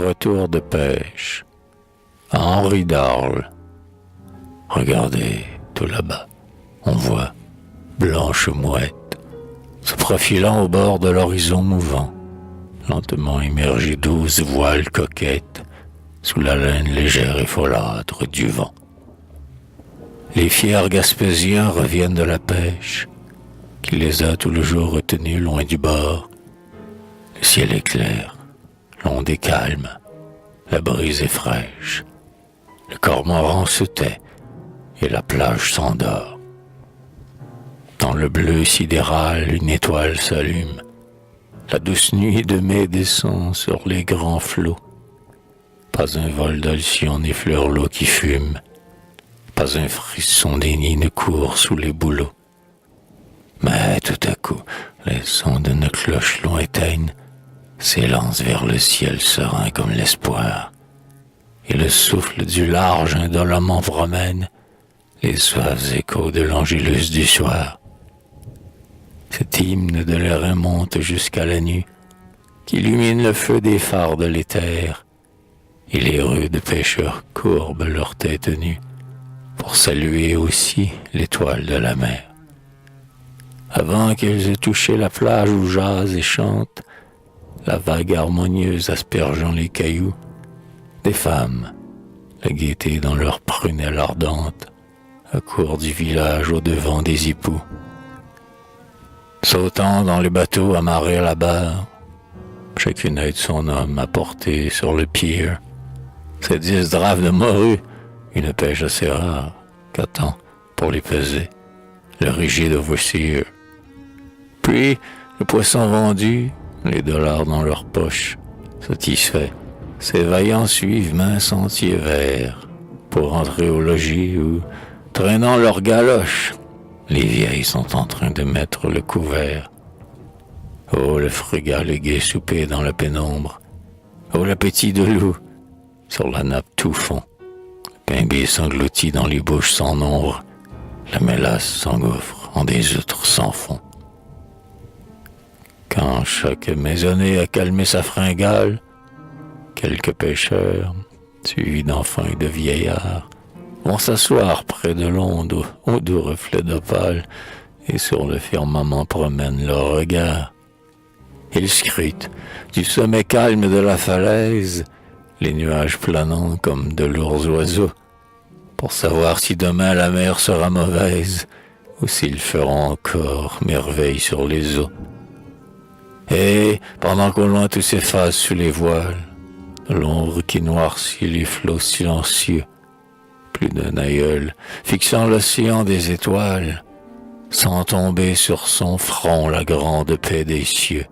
Retour de pêche. À Henri d'Arles. Regardez, tout là-bas, on voit Blanche Mouette se profilant au bord de l'horizon mouvant, lentement immergée 12 voiles coquettes sous la laine légère et folâtre du vent. Les fiers Gaspésiens reviennent de la pêche qui les a tout le jour retenus loin du bord. Le ciel est clair, l'onde est calme, la brise est fraîche. Le cormoran se tait et la plage s'endort. Dans le bleu sidéral, une étoile s'allume. La douce nuit de mai descend sur les grands flots. Pas un vol d'alcyon n'effleure l'eau qui fume. Pas un frisson des nids ne court sous les bouleaux. Mais tout à coup, les sons d'une cloche lointaine s'élancent vers le ciel serein comme l'espoir. Et le souffle du large indolemment promène les suaves échos de l'angélus du soir. Cet hymne de l'air monte jusqu'à la nuit, qui illumine le feu des phares de l'éther, et les rudes pêcheurs courbent leur tête nue pour saluer aussi l'étoile de la mer. Avant qu'ils aient touché la plage où jase et chante la vague harmonieuse aspergeant les cailloux, des femmes, la gaieté dans leurs prunelles ardentes, accourent du village au devant des hippos. Sautant dans les bateaux amarrés à la barre, chacune aide son homme à porter sur le pier ces 10 drapes de morue, une pêche assez rare qu'attend pour les peser le rigide overseer. Puis, le poisson vendu, les dollars dans leurs poches, satisfaits, ces vaillants suivent main sentier vert pour entrer au logis où, traînant leurs galoches, les vieilles sont en train de mettre le couvert. Oh, le frugal et gai souper dans la pénombre. Oh, l'appétit de loup sur la nappe tout fond. Le pinglet s'engloutit dans les bouches sans nombre. La mélasse s'engouffre en des outres sans fond. Quand chaque maisonnée a calmé sa fringale, quelques pêcheurs, suivis d'enfants et de vieillards, vont s'asseoir près de l'onde aux doux reflets d'opale et sur le firmament promènent leur regard. Ils scrutent du sommet calme de la falaise les nuages planant comme de lourds oiseaux pour savoir si demain la mer sera mauvaise ou s'ils feront encore merveille sur les eaux. Et pendant qu'au loin tout s'efface sous les voiles, l'ombre qui noircit les flots silencieux, plus d'un aïeul, fixant l'océan des étoiles, sans tomber sur son front la grande paix des cieux.